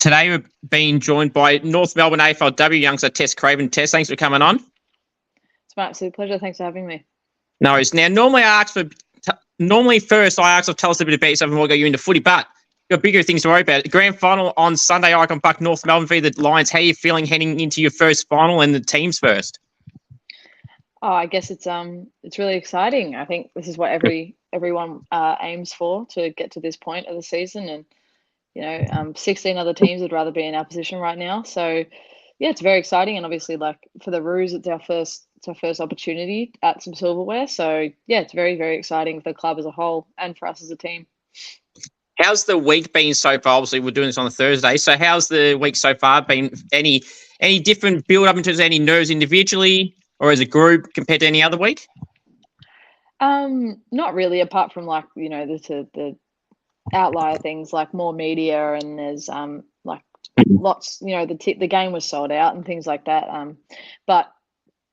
Today we're being joined by North Melbourne AFLW youngster Tess Craven. Tess, thanks for coming on. It's my absolute pleasure. Thanks for having me. No worries. Now, normally first I ask, tell us a bit about yourself and we'll go you into footy, but you've got bigger things to worry about. Grand final on Sunday, Icon Park, North Melbourne v the Lions. How are you feeling heading into your first final and the teams first? Oh, I guess it's really exciting. I think this is what everyone aims for, to get to this point of the season, and 16 other teams would rather be in our position right now. So yeah, it's very exciting, and obviously, like, for the Roos, it's our first opportunity at some silverware. So yeah, it's very, very exciting for the club as a whole and for us as a team. How's the week been so far? Obviously, we're doing this on a Thursday. So how's the week so far been? Any different build-up in terms of any nerves individually or as a group compared to any other week? Not really, apart from the outlier things like more media, and there's lots, the game was sold out and things like that. But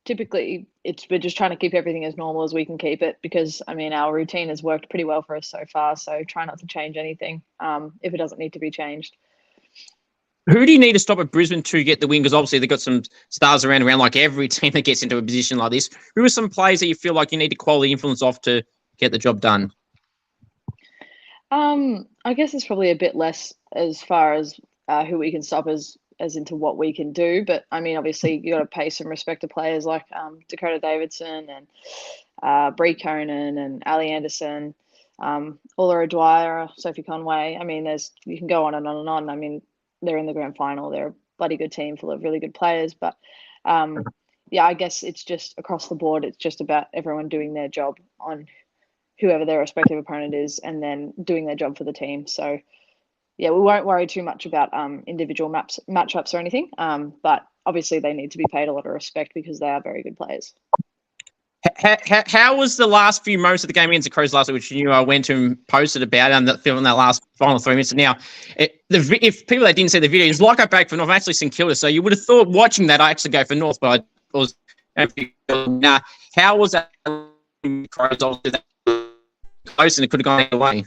typically we're just trying to keep everything as normal as we can keep it, because our routine has worked pretty well for us so far. So try not to change anything if it doesn't need to be changed. Who do you need to stop at Brisbane to get the win? Because obviously they've got some stars around like every team that gets into a position like this. Who are some players that you feel like you need to quality influence off to get the job done? I guess it's probably a bit less as far as who we can stop as into what we can do. But obviously you got to pay some respect to players like Dakota Davidson and Bree Conan and Ali Anderson, Ulra Dwyer, Sophie Conway. You can go on and on and on. They're in the grand final. They're a bloody good team full of really good players. But yeah, I guess it's just across the board. It's just about everyone doing their job on whoever their respective opponent is, and then doing their job for the team. So yeah, we won't worry too much about individual matchups or anything. But obviously they need to be paid a lot of respect because they are very good players. How was the last few moments of the game against the Crows last week, which I went to and posted about and filming that last final 3 minutes? Now, if people that didn't see the video, it's like I back for North. I'm actually St Kilda, so you would have thought watching that I actually go for North, but I was. How was that? Crows obviously close and it could have gone either way.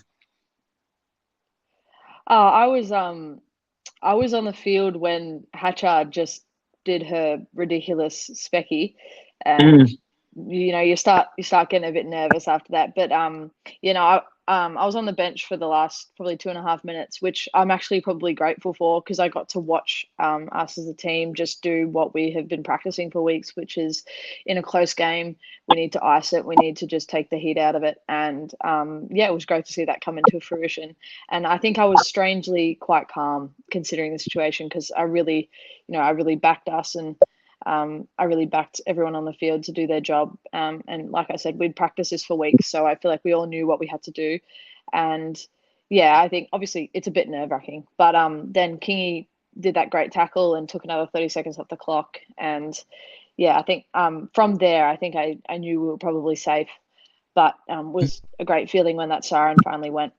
I was on the field when Hatchard just did her ridiculous specky, and you start getting a bit nervous after that. But I was on the bench for the last probably 2.5 minutes, which I'm actually probably grateful for, because I got to watch us as a team just do what we have been practicing for weeks, which is in a close game, we need to ice it. We need to just take the heat out of it. And yeah, it was great to see that come into fruition. And I think I was strangely quite calm considering the situation, because I really backed us, and I really backed everyone on the field to do their job. And like I said, we'd practiced this for weeks, so I feel like we all knew what we had to do. And yeah, I think obviously it's a bit nerve-wracking, but then Kingy did that great tackle and took another 30 seconds off the clock. And yeah, I think from there, I think I knew we were probably safe, but was a great feeling when that siren finally went.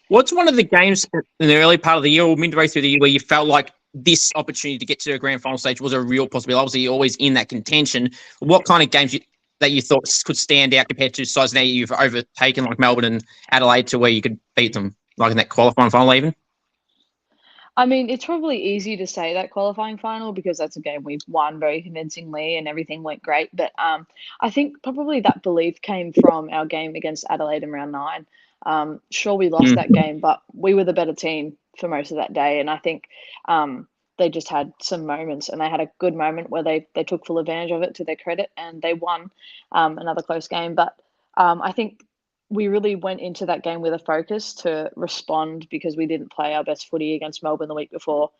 What's one of the games in the early part of the year or midway through the year where you felt like this opportunity to get to a grand final stage was a real possibility? Obviously, you're always in that contention. What kind of games that you thought could stand out compared to sides now you've overtaken, like Melbourne and Adelaide, to where you could beat them, like in that qualifying final even? It's probably easy to say that qualifying final, because that's a game we've won very convincingly and everything went great. But I think probably that belief came from our game against Adelaide in round 9. Sure, we lost that game, but we were the better team for most of that day. And I think they just had some moments, and they had a good moment where they took full advantage of it, to their credit, and they won another close game. But I think we really went into that game with a focus to respond, because we didn't play our best footy against Melbourne the week before.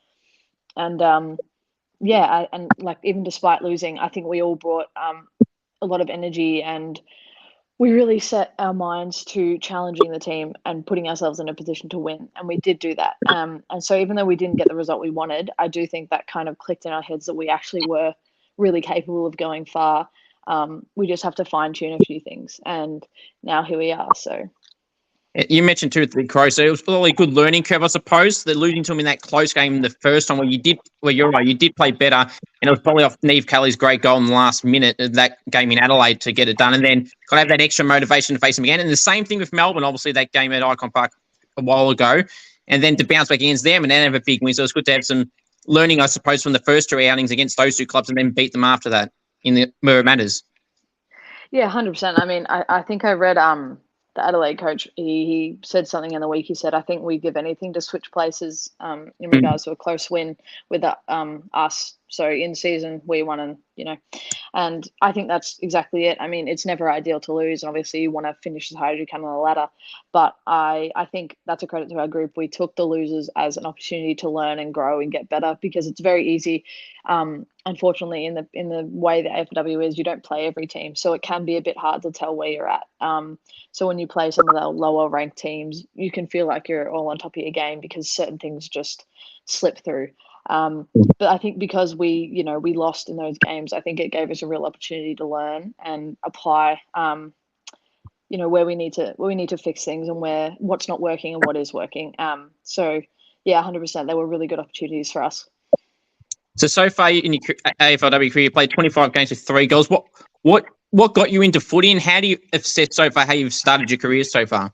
And and like, even despite losing, I think we all brought a lot of energy, and we really set our minds to challenging the team and putting ourselves in a position to win. And we did do that. And so even though we didn't get the result we wanted, I do think that kind of clicked in our heads that we actually were really capable of going far. We just have to fine tune a few things. And now here we are. So you mentioned too the Crows, so it was probably a good learning curve, I suppose. They're losing to them in that close game the first time, you're right, you did play better, and it was probably off Neve Kelly's great goal in the last minute of that game in Adelaide to get it done, and then kind of have that extra motivation to face them again. And the same thing with Melbourne, obviously that game at Icon Park a while ago. and then to bounce back against them and then have a big win. So it's good to have some learning, I suppose, from the first two outings against those two clubs and then beat them after that in the where it matters. Yeah, 100%. I mean, I think I read the Adelaide coach. He said something in the week. He said, "I think we give anything to switch places in regards to a close win with us. So in season we won, and I think that's exactly it. I mean, it's never ideal to lose, and obviously you want to finish as high as you can on the ladder. But I think that's a credit to our group. We took the losers as an opportunity to learn and grow and get better, because it's very easy. Unfortunately, in the way the AFLW is, you don't play every team, so it can be a bit hard to tell where you're at. So when you play some of the lower ranked teams, you can feel like you're all on top of your game because certain things just slip through. But I think because we lost in those games, I think it gave us a real opportunity to learn and apply, where we need to fix things and what's not working and what is working. So yeah, 100%. They were really good opportunities for us. So far in your AFLW career, you played 25 games with 3 goals. What got you into footy, and how do you assess so far how you've started your career so far?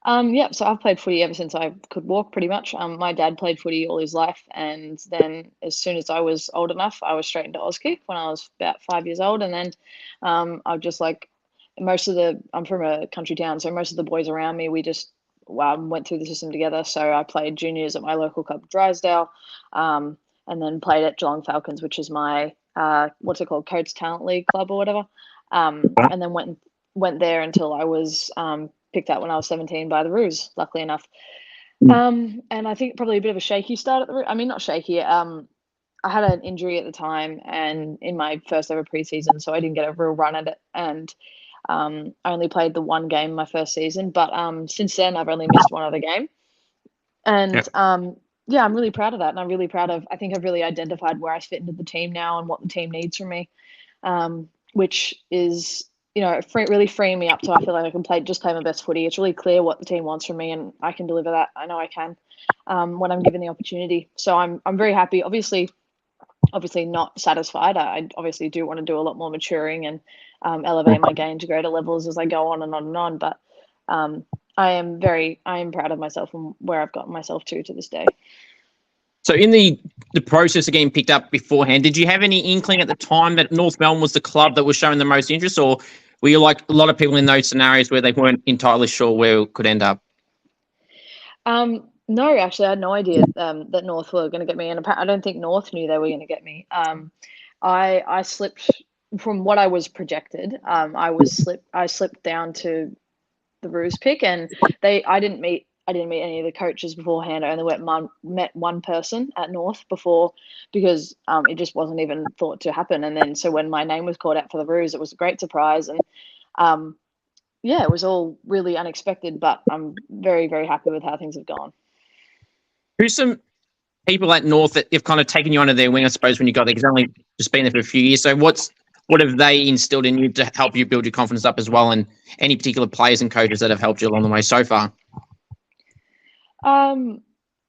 So I've played footy ever since I could walk, pretty much. My dad played footy all his life, and then as soon as I was old enough, I was straight into Auskick when I was about 5 years old, and then I just like I'm from a country town, so most of the boys around me, we just went through the system together. So I played juniors at my local club, Drysdale, and then played at Geelong Falcons, which is my Coates Talent League club or whatever, and then went there until I was picked up when I was 17 by the Roos, luckily enough. And I think probably a bit of a shaky start at the Roos. I mean, not shaky. I had an injury at the time, and in my first ever preseason, so I didn't get a real run at it. And I only played the one game my first season, but since then I've only missed one other game. And I'm really proud of that, and I'm really proud of. I think I've really identified where I fit into the team now and what the team needs from me, which is really freeing me up to. I feel like I can play my best footy. It's really clear what the team wants from me, and I can deliver that. I know I can when I'm given the opportunity. So I'm very happy. Obviously not satisfied. I obviously do want to do a lot more maturing and elevate my game to greater levels as I go on and on and on. But I am proud of myself and where I've gotten myself to this day. So in the process of getting picked up beforehand, did you have any inkling at the time that North Melbourne was the club that was showing the most interest, or were you like a lot of people in those scenarios where they weren't entirely sure where it could end up? No, actually, I had no idea that North were going to get me, and I don't think North knew they were going to get me. I slipped from what I was projected. I slipped down to the Roos pick, and I didn't meet any of the coaches beforehand. I only met one person at North before, because it just wasn't even thought to happen. And then so when my name was called out for the Roos, it was a great surprise, and it was all really unexpected. But I'm very, very happy with how things have gone. Who's some people at North that have kind of taken you under their wing, I suppose, when you got there? Because only just been there for a few years. So what have they instilled in you to help you build your confidence up as well? And any particular players and coaches that have helped you along the way so far? I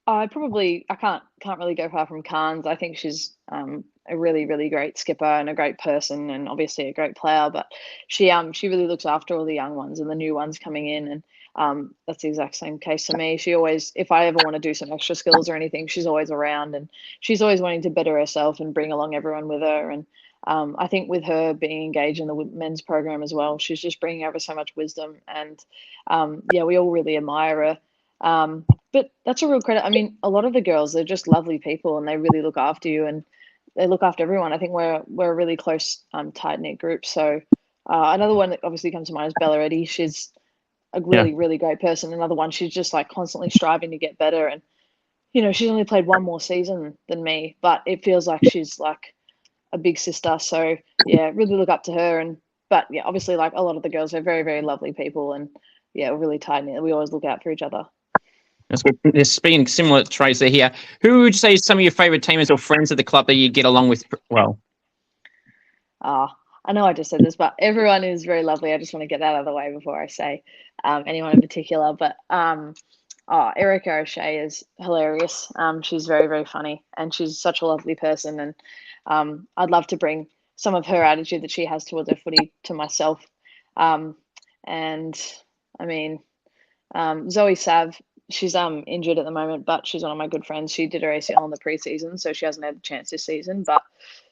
can't really go far from Carnes. I think she's a really, really great skipper and a great person, and obviously a great player. But she really looks after all the young ones and the new ones coming in, and that's the exact same case for me. She always, if I ever want to do some extra skills or anything, she's always around, and she's always wanting to better herself and bring along everyone with her. And I think with her being engaged in the men's program as well, she's just bringing over so much wisdom, and we all really admire her. But that's a real credit. I mean, a lot of the girls, they're just lovely people, and they really look after you, and they look after everyone. I think we're a really close, tight-knit group. So another one that obviously comes to mind is Bella Eddy. She's a really, really great person. Another one, she's just like constantly striving to get better. And, she's only played one more season than me, but it feels like she's like a big sister. So really look up to her. But obviously, like a lot of the girls are very, very lovely people, and we're really tight-knit. We always look out for each other. There's been similar traits there here. Who would you say is some of your favourite teammates or friends at the club that you get along with well? I know I just said this, but everyone is very lovely. I just want to get that out of the way before I say anyone in particular. But Erica O'Shea is hilarious. She's very, very funny, and she's such a lovely person. And I'd love to bring some of her attitude that she has towards her footy to myself. And I mean, Zoe Sav, she's injured at the moment, but she's one of my good friends. She did her ACL in the preseason, so she hasn't had a chance this season. But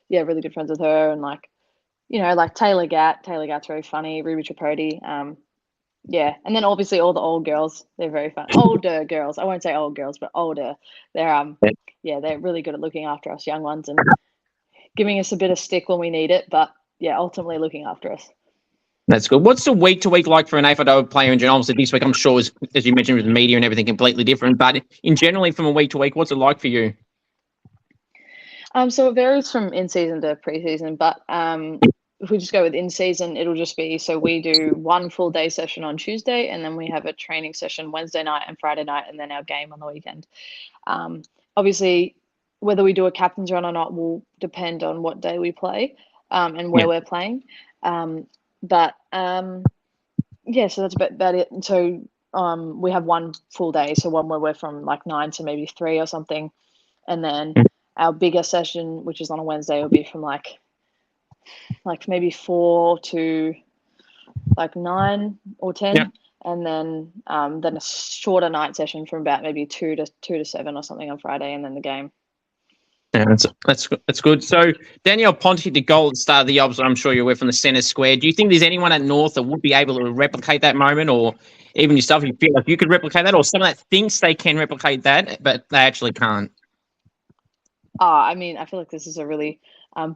yeah, really good friends with her, and like, you know, like Taylor Gatt. Taylor Gatt's very funny. Ruby Tripodi. Yeah, and then obviously all the old girls. They're very fun. Older girls. I won't say old girls, but older. They're yeah, they're really good at looking after us young ones and giving us a bit of stick when we need it. But yeah, ultimately looking after us. That's good. What's the week to week like for an AFLW player in general? Obviously, this week I'm sure, as you mentioned, with the media and everything, completely different. But in generally, from a week to week, what's it like for you? So it varies from in season to pre-season, but if we just go with in season, it'll just be, so we do one full day session on Tuesday, and then we have a training session Wednesday night and Friday night, and then our game on the weekend. Obviously, whether we do a captain's run or not will depend on what day we play and where we're playing. But yeah, so that's about it. And so we have one full day, so one where we're from like 9 to maybe 3 or something, and then our bigger session, which is on a Wednesday, will be from like maybe 4 to like 9 or 10, and then a shorter night session from about maybe 2 to 7 or something on Friday, and then the game. Yeah, that's good. So Danielle Ponte hit the goal at the start of the obs. I'm sure you're aware, from the centre square. Do you think there's anyone at North that would be able to replicate that moment, or even yourself, you feel like you could replicate that, or someone that thinks they can replicate that but they actually can't? I mean, I feel like this is a really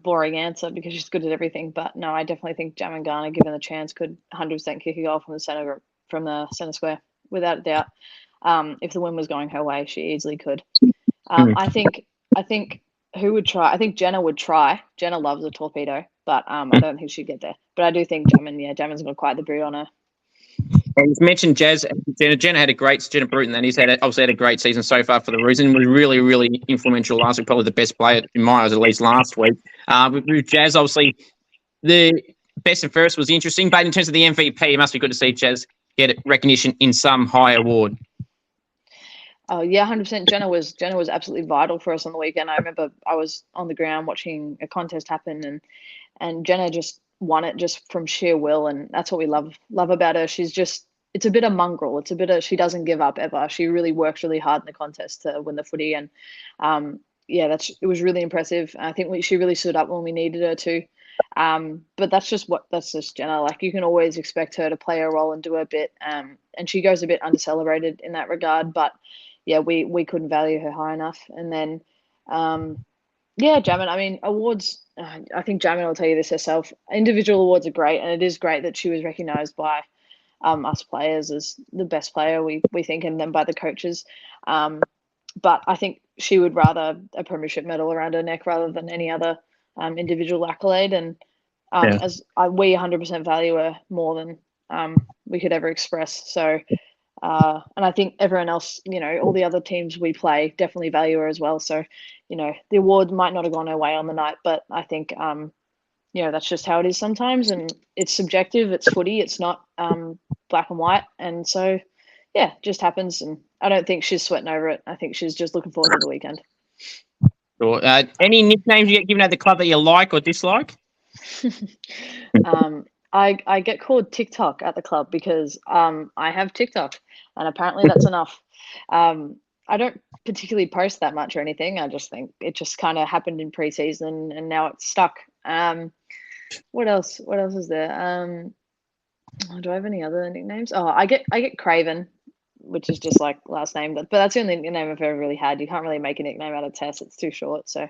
boring answer because she's good at everything. But no, I definitely think Jam and Garner, given the chance, could 100% kick a goal from the centre square without a doubt. If the wind was going her way, she easily could. I think who would try? I think Jenna would try. Jenna loves a torpedo, but I don't think she'd get there. But I do think Jammin's got quite the boot on her. And you've mentioned Jenna had a great, Jenna Bruton, and he's obviously had a great season so far for the reason. Was really, really influential last week, probably the best player in my eyes, at least last week. With Jazz, obviously, the best and first was interesting, but in terms of the MVP, it must be good to see Jazz get recognition in some high award. Oh yeah, 100%. Jenna was absolutely vital for us on the weekend. I remember I was on the ground watching a contest happen, and Jenna just won it just from sheer will, and that's what we love about her. It's a bit of mongrel. It's a bit of, she doesn't give up ever. She really works really hard in the contest to win the footy, and yeah, it was really impressive. I think she really stood up when we needed her to. But that's just Jenna. Like, you can always expect her to play a role and do her bit. And she goes a bit under-celebrated in that regard, but yeah, we couldn't value her high enough. And then, yeah, Jammin, I mean, awards, I think Jammin will tell you this herself. Individual awards are great, and it is great that she was recognised by us players as the best player, we think, and then by the coaches. But I think she would rather a premiership medal around her neck rather than any other individual accolade. And we 100% value her more than we could ever express. So, and I think everyone else, you know, all the other teams we play definitely value her as well. So, you know, the award might not have gone her way on the night, but I think, you know, that's just how it is sometimes, and it's subjective. It's footy. It's not black and white. And so, yeah, it just happens. And I don't think she's sweating over it. I think she's just looking forward to the weekend. Sure. Any nicknames you get given at the club that you like or dislike? I get called TikTok at the club because I have TikTok, and apparently that's enough. I don't particularly post that much or anything. I just think it just kind of happened in pre-season, and now it's stuck. What else is there? Do I have any other nicknames? Oh, I get Craven, which is just like last name, but that's the only nickname I've ever really had. You can't really make a nickname out of Tess; it's too short. So,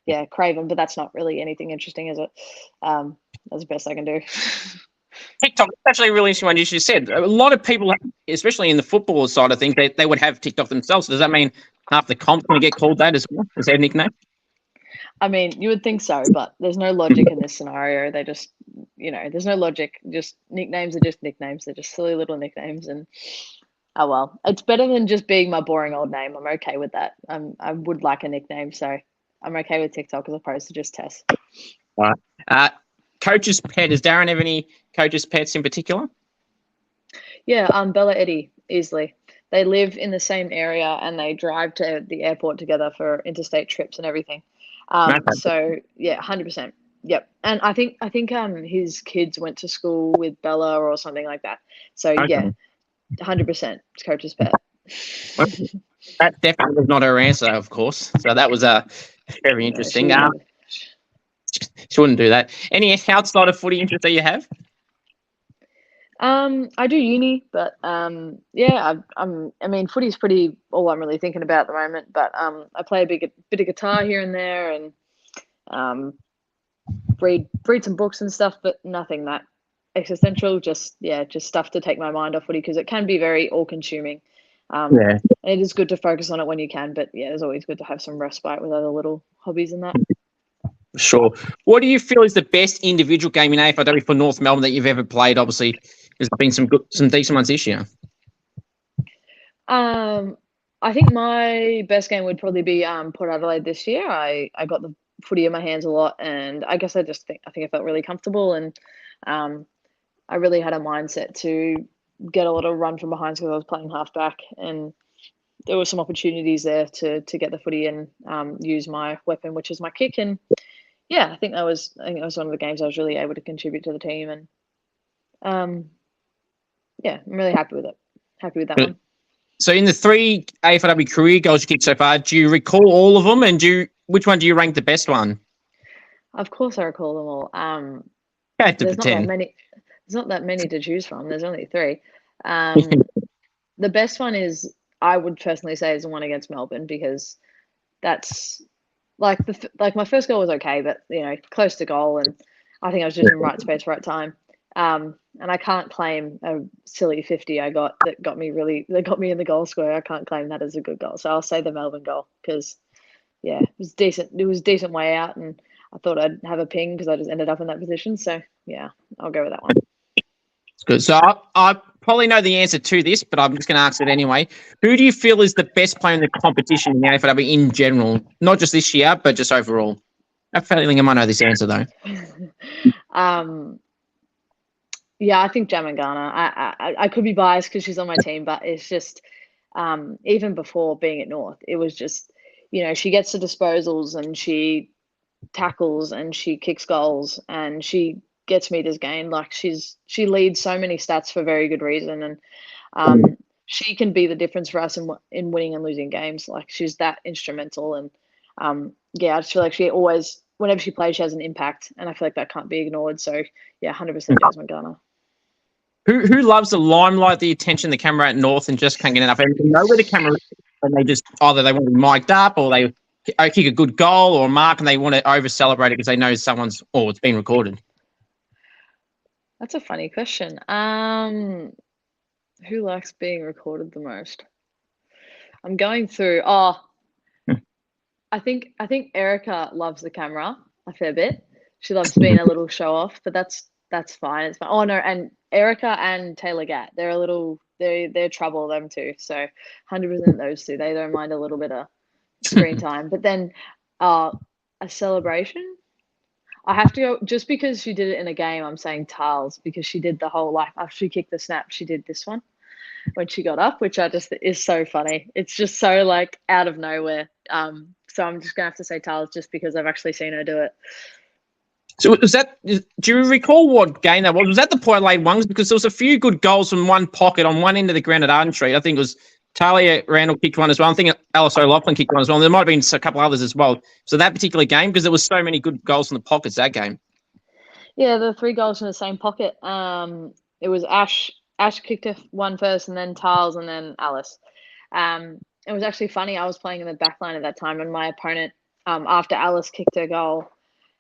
yeah, Craven, but that's not really anything interesting, is it? That's the best I can do. TikTok, that's actually a really interesting one you just said. A lot of people, especially in the football side of things, they would have TikTok themselves. Does that mean half the comp's going to get called that as well? Is that a nickname? I mean, you would think so, but there's no logic in this scenario. They just, you know, there's no logic. Just nicknames are just nicknames. They're just silly little nicknames. And, oh, well, it's better than just being my boring old name. I'm okay with that. I would like a nickname, so I'm okay with TikTok as opposed to just Tess. All right. Coach's pet. Does Darren have any coach's pets in particular? Yeah, Bella Eddie, easily. They live in the same area and they drive to the airport together for interstate trips and everything. So yeah, 100%. Yep. And I think his kids went to school with Bella or something like that. So yeah, 100% coach's pet. Well, that definitely was not her answer, of course. So that was very interesting. She wouldn't do that. Any outside of footy interest that you have? I do uni, but yeah, I mean, footy's pretty all I'm really thinking about at the moment. But I play a bit of guitar here and there, and read some books and stuff, but nothing that existential. Just stuff to take my mind off footy because it can be very all consuming. Yeah. It is good to focus on it when you can, but yeah, it's always good to have some respite with other little hobbies and that. Sure. What do you feel is the best individual game in AFLW for North Melbourne that you've ever played? Obviously, there's been some decent ones this year. I think my best game would probably be Port Adelaide this year. I got the footy in my hands a lot, and I guess I think I felt really comfortable, and I really had a mindset to get a lot of run from behind because I was playing halfback, and there were some opportunities there to get the footy and use my weapon, which is my kick. And yeah, I think that was one of the games I was really able to contribute to the team, and yeah, I'm really happy with it. Happy with that one. So in the 3 AFLW career goals you kicked so far, do you recall all of them, and which one do you rank the best one? Of course, I recall them all. There's not that many to choose from. There's only 3. The best one is, I would personally say, is the one against Melbourne, because that's like my first goal was okay, but close to goal, and I think I was just in right space, right time. And I can't claim a silly 50 I got that got me in the goal square. I can't claim that as a good goal. So I'll say the Melbourne goal because, yeah, it was decent. It was a decent way out, and I thought I'd have a ping because I just ended up in that position. So yeah, I'll go with that one. It's good. So I probably know the answer to this, but I'm just going to ask it anyway. Who do you feel is the best player in the competition in the AFLW in general? Not just this year, but just overall. I have a feeling I might know this answer though. Yeah, I think Jamangana. I could be biased because she's on my team, but it's just even before being at North, it was just, she gets the disposals and she tackles and she kicks goals and she gets meters gained. Like she leads so many stats for very good reason, and she can be the difference for us in winning and losing games. Like she's that instrumental, and yeah, I just feel like she always, whenever she plays, she has an impact, and I feel like that can't be ignored. So yeah, 100% Jasmine Garner. Who loves the limelight, the attention, the camera at North, and just can't get enough? And you know where the camera is, and they just either they want to be mic'd up, or they kick a good goal or a mark, and they want to over celebrate it because they know it's been recorded. That's a funny question. Who likes being recorded the most? I'm going through. I think Erica loves the camera a fair bit. She loves being a little show off, but that's fine. It's fine. Oh no, and Erica and Taylor Gatt, they're trouble, them two. So 100% those two. They don't mind a little bit of screen time. But then a celebration, I have to go, just because she did it in a game, I'm saying Tiles, because she did the whole, like, after she kicked the snap, she did this one when she got up, which is so funny. It's just so like out of nowhere. So I'm just gonna have to say Tiles just because I've actually seen her do it. So do you recall what game that was? Was that the Port Adelaide ones? Because there was a few good goals from one pocket on one end of the ground at Arden Street. I think it was Talia Randall kicked one as well. I think Alice O'Loughlin kicked one as well. There might have been a couple others as well. So that particular game, because there was so many good goals from the pockets that game. Yeah, the 3 goals in the same pocket. It was Ash kicked one first, and then Tiles, and then Alice. It was actually funny. I was playing in the back line at that time, and my opponent, after Alice kicked her goal,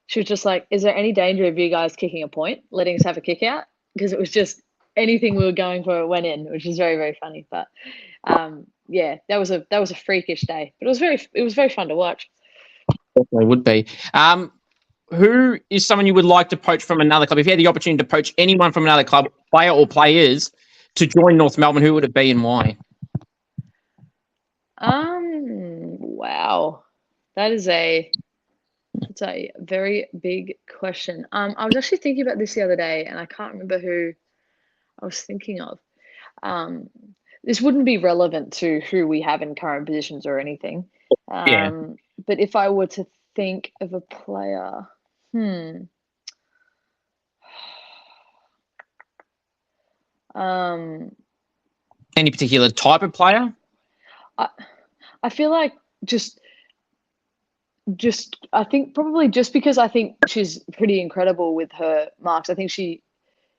she was just like, "Is there any danger of you guys kicking a point, letting us have a kick out?" Because it was just anything we were going for went in, which is very, very funny. But yeah, that was a freakish day, but it was very fun to watch. Definitely would be. Who is someone you would like to poach from another club? If you had the opportunity to poach anyone from another club, player or players, to join North Melbourne, who would it be and why? Wow, it's a very big question. I was actually thinking about this the other day, and I can't remember who I was thinking of. This wouldn't be relevant to who we have in current positions or anything. Yeah. But if I were to think of a player, any particular type of player? I, I feel like just I think probably just because I think she's pretty incredible with her marks. I think she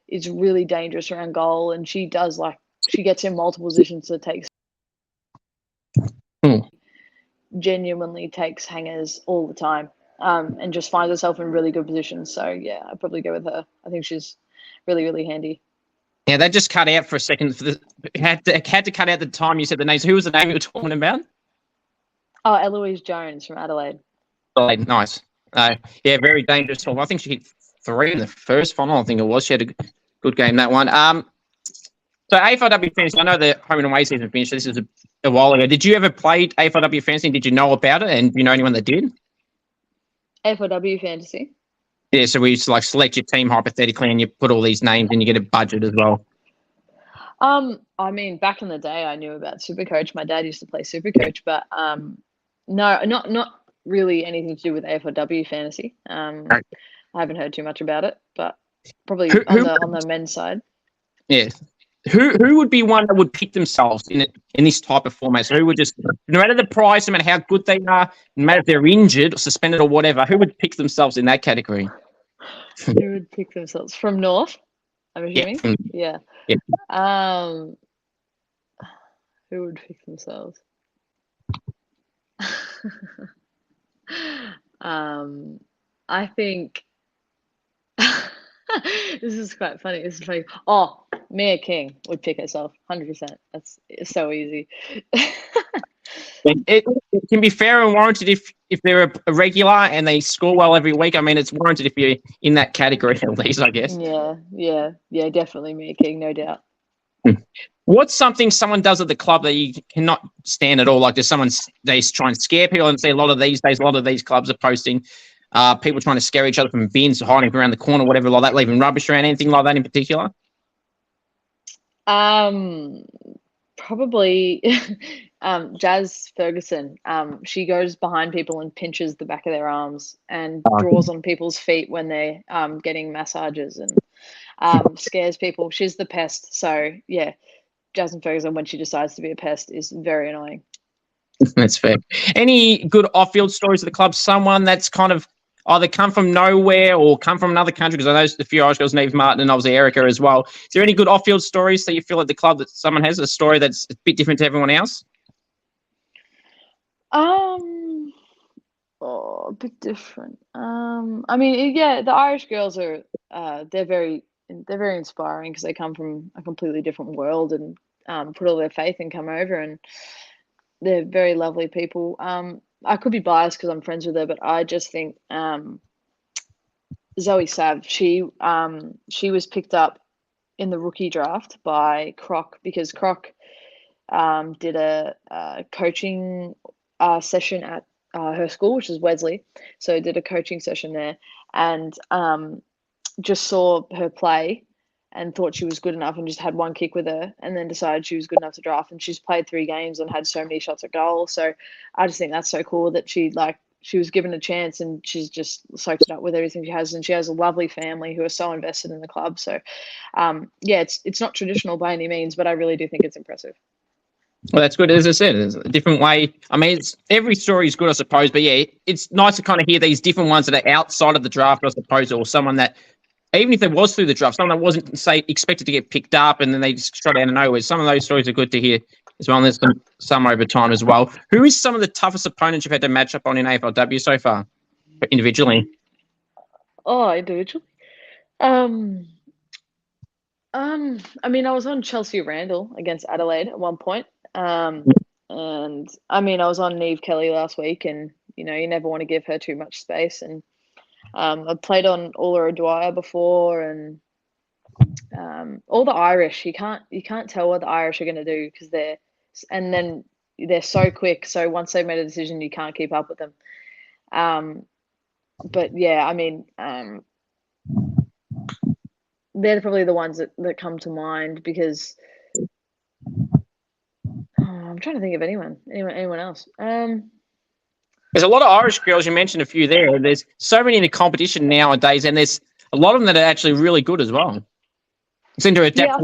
is really dangerous around goal, and she does she gets in multiple positions to take Hmm. genuinely takes hangers all the time, and just finds herself in really good positions. So yeah, I'd probably go with her. I think she's really, really handy. Yeah, they just cut out for a second. Had to cut out the time you said the names. Who was the name you were talking about? Oh, Eloise Jones from Adelaide. Adelaide, nice. Yeah, very dangerous. I think she hit 3 in the first final. I think it was. She had a good game that one. So AFLW fantasy. I know the home and away season finished. This is a while ago. Did you ever play AFLW fantasy? Did you know about it? And do you know anyone that did? AFLW fantasy. Yeah, so we used to select your team hypothetically, and you put all these names, and you get a budget as well. I mean, back in the day, I knew about Supercoach. My dad used to play Supercoach, but no, not really anything to do with AFLW fantasy. I haven't heard too much about it, but probably on the men's side. Yeah. Who would be one that would pick themselves in this type of format? So who would just, no matter the price, no matter how good they are, no matter if they're injured or suspended or whatever, who would pick themselves in that category? Who would pick themselves from North? I'm assuming. Yeah. Who would pick themselves? I think this is quite funny. This is funny. Oh, Mia King would pick herself 100%. It's so easy. It can be fair and warranted if they're a regular and they score well every week. I mean, it's warranted if you're in that category at least, I guess. Yeah, definitely Mia King, no doubt. What's something someone does at the club that you cannot stand at all? Like, does someone they try and scare people? And say a lot of these days, a lot of these clubs are posting people trying to scare each other from bins, hiding around the corner, whatever like that, leaving rubbish around. Anything like that in particular? Probably Jazz Ferguson. She goes behind people and pinches the back of their arms and draws on people's feet when they're getting massages and scares people. She's the pest. So yeah, Jazz Ferguson, when she decides to be a pest, is very annoying. That's fair. Any good off-field stories of the club? Someone that's kind of either come from nowhere or come from another country, because I know a few Irish girls, Neve Martin and obviously Erica as well. Is there any good off-field stories that you feel at the club that someone has a story that's a bit different to everyone else? A bit different. I mean, yeah, the Irish girls are they're very inspiring because they come from a completely different world and put all their faith and come over, and they're very lovely people. I could be biased because I'm friends with her, but I just think Zoe Sav, she was picked up in the rookie draft by Croc because Croc did a coaching session at her school, which is Wesley. So did a coaching session there and just saw her play and thought she was good enough and just had one kick with her and then decided she was good enough to draft, and she's played 3 games and had so many shots at goal. So I just think that's so cool that she was given a chance and she's just soaked it up with everything she has, and she has a lovely family who are so invested in the club. So yeah, it's not traditional by any means, but I really do think it's impressive. Well, that's good. As I said, it's a different way. I mean, every story is good, I suppose. But yeah, it's nice to kind of hear these different ones that are outside of the draft, I suppose, or someone that, even if it was through the draft, someone that wasn't, say, expected to get picked up and then they just straight out of nowhere. Some of those stories are good to hear as well. And there's some over time as well. Who is some of the toughest opponents you've had to match up on in AFLW so far, individually? Oh, individually? I mean, I was on Chelsea Randall against Adelaide at one point. And I mean, I was on Neve Kelly last week, and you never want to give her too much space. And I've played on Ola O'Dwyer before, and all the Irish. You can't tell what the Irish are going to do because they're so quick. So once they've made a decision, you can't keep up with them. But yeah, I mean, they're probably the ones that come to mind because. I'm trying to think of anyone else. There's a lot of Irish girls. You mentioned a few there. There's so many in the competition nowadays, and there's a lot of them that are actually really good as well. Seem to adapt.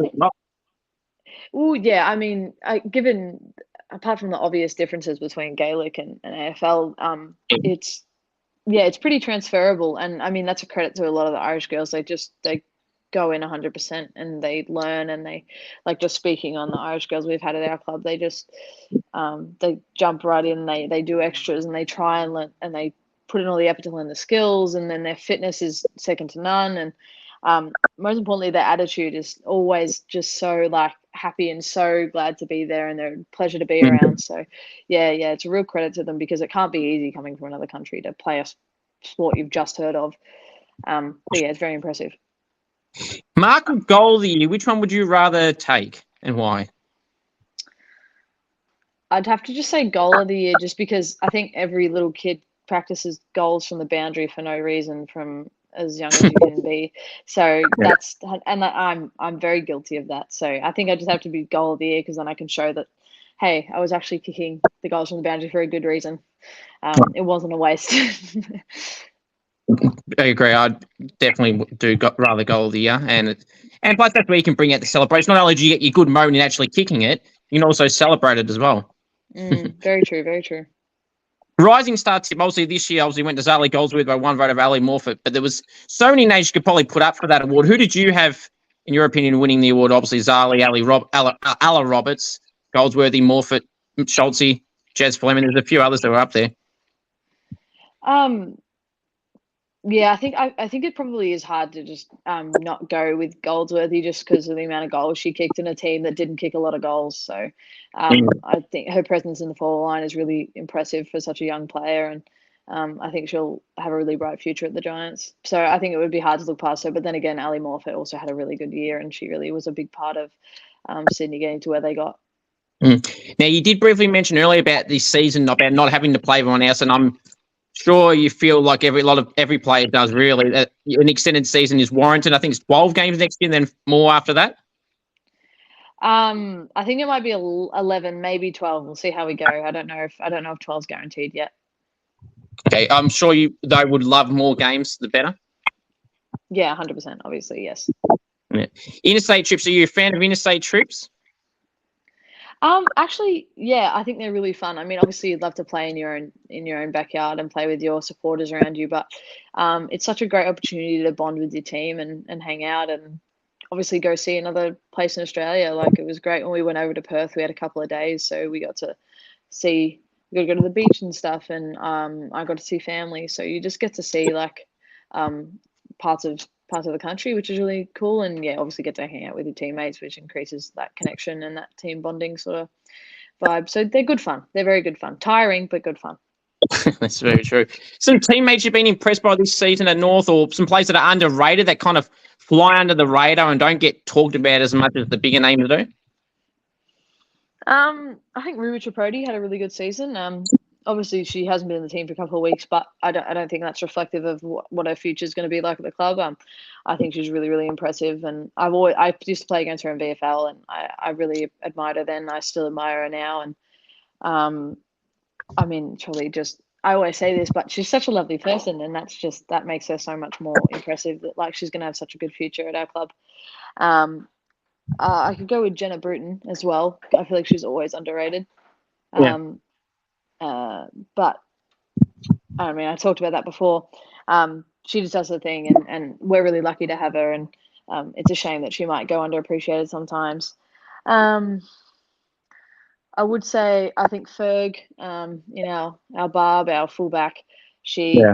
Oh yeah, I mean, given apart from the obvious differences between Gaelic and AFL, it's pretty transferable. And I mean, that's a credit to a lot of the Irish girls. They go in 100% and they learn, and they, like, just speaking on the Irish girls we've had at our club, they just they jump right in, they do extras, and they try and learn, and they put in all the effort to learn the skills, and then their fitness is second to none. And most importantly, their attitude is always just so, like, happy and so glad to be there, and they're a pleasure to be around. So yeah, it's a real credit to them, because it can't be easy coming from another country to play a sport you've just heard of. But yeah, it's very impressive. Mark of goal of the year, which one would you rather take and why? I'd have to just say goal of the year, just because I think every little kid practices goals from the boundary for no reason from as young as you can be. So I'm very guilty of that. So I think I just have to be goal of the year, because then I can show that, hey, I was actually kicking the goals from the boundary for a good reason. It wasn't a waste. I agree. I'd definitely do rather goal of the year, and plus that's where you can bring out the celebration. Not only do you get your good moment in actually kicking it, you can also celebrate it as well. Very true. Very true. Rising star tip, obviously this year went to Zali Goldsworth by one vote of Ali Morfitt, but there was so many names you could probably put up for that award. Who did you have, in your opinion, winning the award? Obviously Zali, Alla Roberts, Goldsworthy, Morfitt, Schultze, Jazz Fleming. There's a few others that were up there. Yeah, I think it probably is hard to just not go with Goldsworthy, just because of the amount of goals she kicked in a team that didn't kick a lot of goals. So I think her presence in the forward line is really impressive for such a young player, and I think she'll have a really bright future at the Giants. So I think it would be hard to look past her. But then again, Ali Morfitt also had a really good year, and she really was a big part of Sydney getting to where they got. Now, you did briefly mention earlier about this season, about not having to play everyone else, and I'm sure you feel like every player does, really, that an extended season is warranted. I think it's 12 games next year, and then more after that. I think it might be 11, maybe 12. We'll see how we go. I don't know if 12 is guaranteed yet. Okay, I'm sure they would love more games, the better. Yeah, 100%. Obviously, yes. Yeah. Interstate trips. Are you a fan of interstate trips? Actually, yeah, I think they're really fun. I mean, obviously you'd love to play in your own backyard and play with your supporters around you, but it's such a great opportunity to bond with your team and hang out, and obviously go see another place in Australia. Like, it was great when we went over to Perth. We had a couple of days, so we got to go to the beach and stuff, and I got to see family. So you just get to see, like, parts of the country, which is really cool. And yeah, obviously get to hang out with your teammates, which increases that connection and that team bonding sort of vibe. So they're good fun. They're very good fun. Tiring, but good fun. That's very true. Some teammates you've been impressed by this season at North, or some players that are underrated, that kind of fly under the radar and don't get talked about as much as the bigger names do? I think Ruru Tripodi had a really good season. Obviously she hasn't been in the team for a couple of weeks, but I don't think that's reflective of what her future is going to be like at the club. I think she's really, really impressive, and I used to play against her in VFL, and I really admired her then. I still admire her now, and I mean, truly, just, I always say this, but she's such a lovely person, and that makes her so much more impressive. That, like, she's going to have such a good future at our club. I could go with Jenna Bruton as well. I feel like she's always underrated. But I mean, I talked about that before. She just does her thing, and we're really lucky to have her. And it's a shame that she might go underappreciated sometimes. I would say, I think Ferg, our Barb, our fullback, she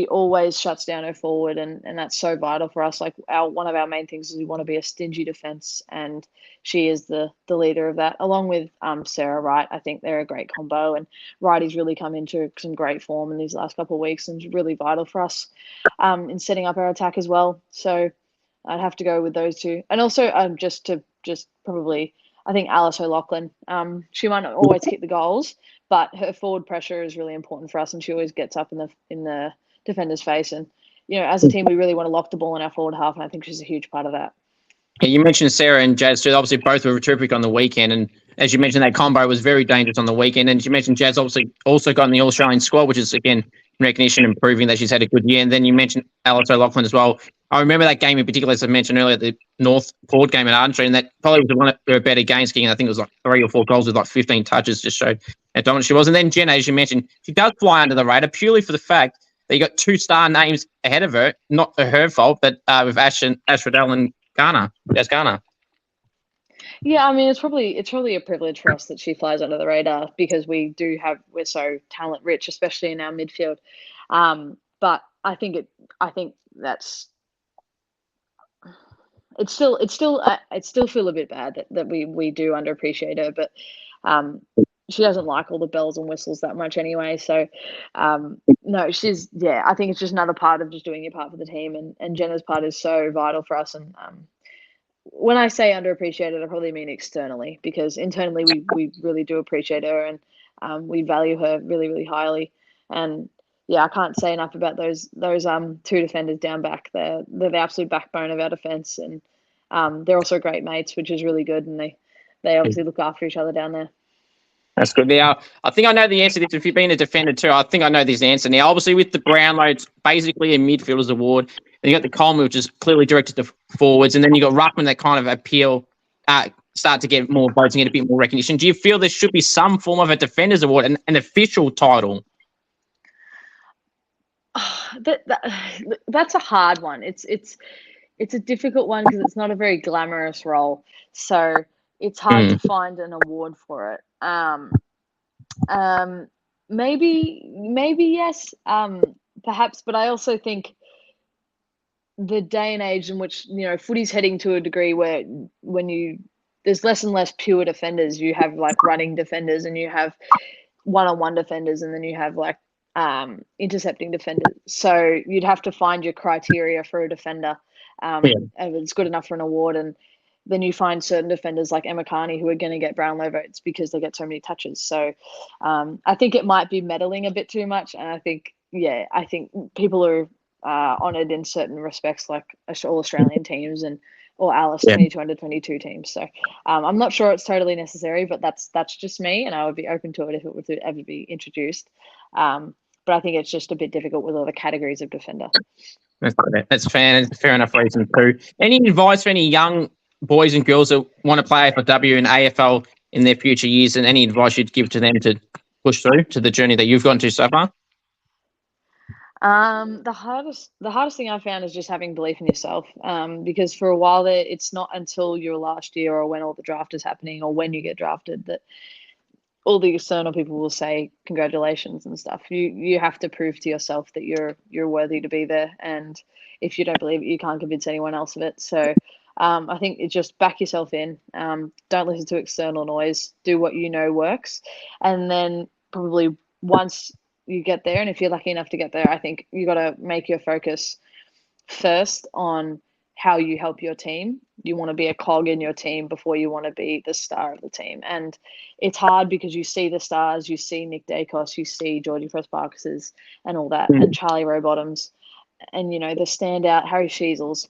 always shuts down her forward, and that's so vital for us. Like, one of our main things is we want to be a stingy defense, and she is the leader of that, along with Sarah Wright. I think they're a great combo, and Wrighty's really come into some great form in these last couple of weeks, and really vital for us in setting up our attack as well. So I'd have to go with those two. And also just probably, I think Alice O'Loughlin. She might not always kick the goals, but her forward pressure is really important for us, and she always gets up in the defender's face. And as a team, we really want to lock the ball in our forward half, and I think she's a huge part of that. Yeah, you mentioned Sarah and Jazz too. Obviously, both were terrific on the weekend, and as you mentioned, that combo was very dangerous on the weekend. And you mentioned Jazz obviously also got in the All-Australian squad, which is, again, recognition and proving that she's had a good year. And then you mentioned Alice O'Loughlin as well. I remember that game in particular, as I mentioned earlier, the North Port game at Arden, and that probably was one of her better games, kicking. I think it was like 3 or 4 goals with like 15 touches, just showed how dominant she was. And then Jenna, as you mentioned, she does fly under the radar purely for the fact that you got 2 star names ahead of her, not her fault, but with Ash Riddell and Des Garner. Yeah, I mean, it's probably a privilege for us that she flies under the radar because we're so talent rich, especially in our midfield. But I think that's it's still feel a bit bad that we do underappreciate her, but she doesn't like all the bells and whistles that much anyway. So no, I think it's just another part of just doing your part for the team, and Jenna's part is so vital for us. And when I say underappreciated, I probably mean externally, because internally we really do appreciate her, and we value her really, really highly. And yeah, I can't say enough about those 2 defenders down back. They're the absolute backbone of our defence, and they're also great mates, which is really good. And they obviously look after each other down there. That's good. Now, I think I know the answer to this. If you've been a defender too, I think I know this answer. Now, obviously, with the Brownlow, it's basically a midfielders award. Then you got the Coleman, which is clearly directed to forwards. And then you got Ruckman that kind of start to get more votes and get a bit more recognition. Do you feel there should be some form of a defenders award, an official title? That's a hard one. It's a difficult one because it's not a very glamorous role. So it's hard to find an award for it. Maybe yes, perhaps, but I also think the day and age in which footy's heading to a degree where there's less and less pure defenders. You have like running defenders, and you have one-on-one defenders, and then you have like intercepting defenders. So you'd have to find your criteria for a defender, and it's good enough for an award. And then you find certain defenders like Emma Carney who are going to get Brownlow votes because they get so many touches. So I think it might be meddling a bit too much. And I think people are honoured in certain respects, like all Australian teams or Alice 22 under 22 teams. So I'm not sure it's totally necessary, but that's just me, and I would be open to it if it were to ever be introduced. But I think it's just a bit difficult with all the categories of defender. That's fair enough reason too. Any advice for any young boys and girls that want to play AFLW and AFL in their future years, and any advice you'd give to them to push through to the journey that you've gone to so far? The hardest thing I found is just having belief in yourself, because for a while there, it's not until your last year or when all the draft is happening or when you get drafted that all the external people will say congratulations and stuff. You have to prove to yourself that you're worthy to be there, and if you don't believe it, you can't convince anyone else of it. So I think it's just back yourself in. Don't listen to external noise. Do what you know works, and then probably once you get there, and if you're lucky enough to get there, I think you got to make your focus first on how you help your team. You want to be a cog in your team before you want to be the star of the team. And it's hard because you see the stars, you see Nick Dacos, you see Georgie Press-Barkses and all that, and Charlie Rowbottoms, and the standout Harry Sheasels.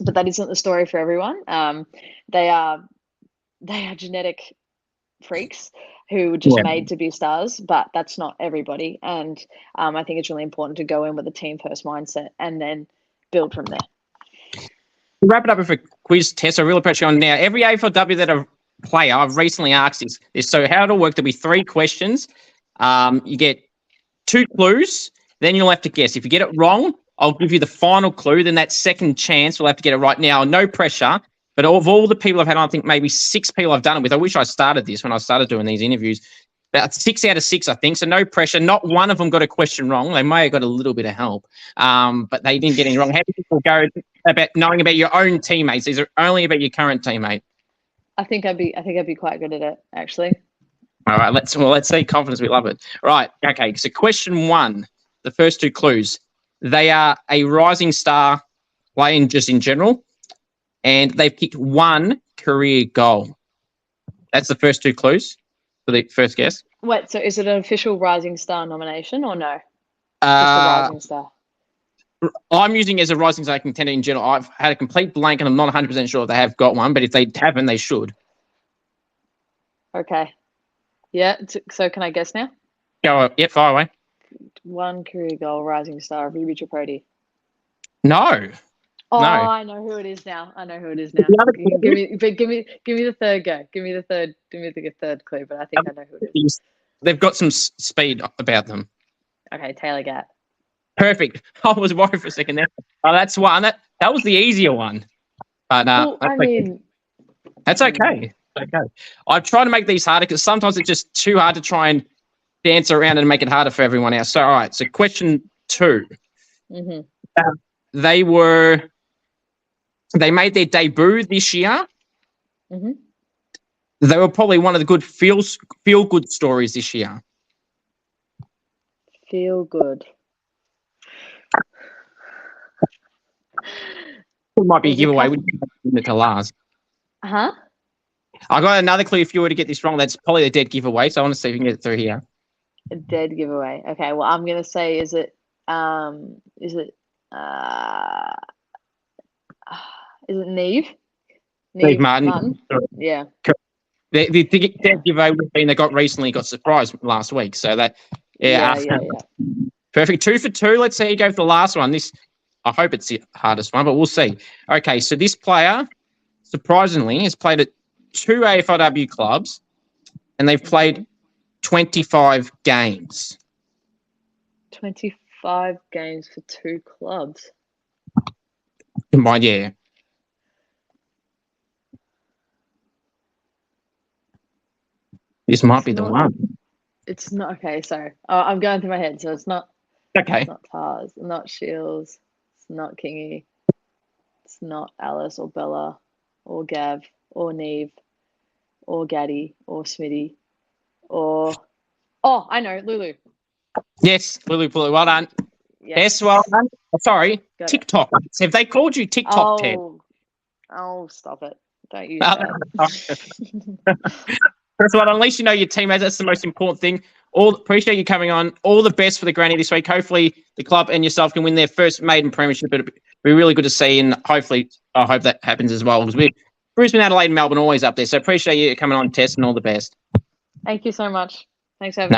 But that isn't the story for everyone. They are genetic freaks who were just made to be stars, but that's not everybody. And I think it's really important to go in with a team first mindset and then build from there. Wrap it up with a quiz, Tess. I really appreciate you on now. Every AFLW that I play, I've recently asked this. So how it'll work, there'll be 3 questions. You get 2 clues, then you'll have to guess. If you get it wrong, I'll give you the final clue. Then that second chance, we'll have to get it right. Now, no pressure, but of all the people I've had, I think maybe 6 people I've done it with. I wish I started this when I started doing these interviews. About 6 out of 6, I think. So no pressure. Not one of them got a question wrong. They may have got a little bit of help, but they didn't get any wrong. How do people go about knowing about your own teammates? These are only about your current teammate. I think I'd be quite good at it, actually. All right, let's see. Confidence, we love it. Right, okay. So question 1, the first 2 clues. They are a rising star playing just in general, and they've kicked 1 career goal. That's the first 2 clues for the first guess. Wait, so is it an official Rising Star nomination or no? Just a Rising Star. I'm using it as a Rising Star contender in general. I've had a complete blank, and I'm not 100% sure if they have got one, but if they haven't, they should. Okay. Yeah, so can I guess now? Go, fire away. one career goal, rising star, Ruby Tripodi. No. Oh, No. I know who it is now. The other You can give me the third go. Give me the third clue, but I think I know who it is. They've got some speed about them. Okay, Taylor Gatt. Perfect. I was worried for a second there. Oh, that's one. That was the easier one. But Well, that's I mean, that's okay. It's okay. I try to make these harder because sometimes it's just too hard to try and dance around and make it harder for everyone else. So, all right. So, question 2. mm-hmm. They made their debut this year. Mm-hmm. They were probably one of the good feel good stories this year. Feel good. It might be a giveaway. We didn't to last. Huh? I got another clue. If you were to get this wrong, that's probably a dead giveaway. So I want to see if you can get it through here. A dead giveaway. Okay. Well, I'm gonna say, is it Neve? Steve Martin. Yeah. The dead giveaway would have been they recently got surprised last week. So that Yeah. Perfect. 2 for 2. Let's see how you go for the last one. I hope it's the hardest one, but we'll see. Okay, so this player, surprisingly, has played at 2 AFLW clubs, and they've played 25 games. 25 games for 2 clubs. Combined, yeah. This might be the one. It's not okay. Sorry, I'm going through my head. So it's not. Okay. It's not Tars. Not Shields. It's not Kingy. It's not Alice or Bella or Gav or Neve or Gaddy or Smitty or I know, Lulu. Yes, Lulu Blue. Well done. Yes, well done. Oh, sorry, Got TikTok. Have they called you TikTok, Ted? Oh, stop it. Don't use that. First of all, at least you know your teammates. That's the most important thing. Appreciate you coming on. All the best for the granny this week. Hopefully the club and yourself can win their first maiden premiership. It'll be really good to see, and hopefully I hope that happens as well, because Brisbane, Adelaide and Melbourne always up there. So appreciate you coming on, Tess, and all the best. Thank you so much. Thanks for having me.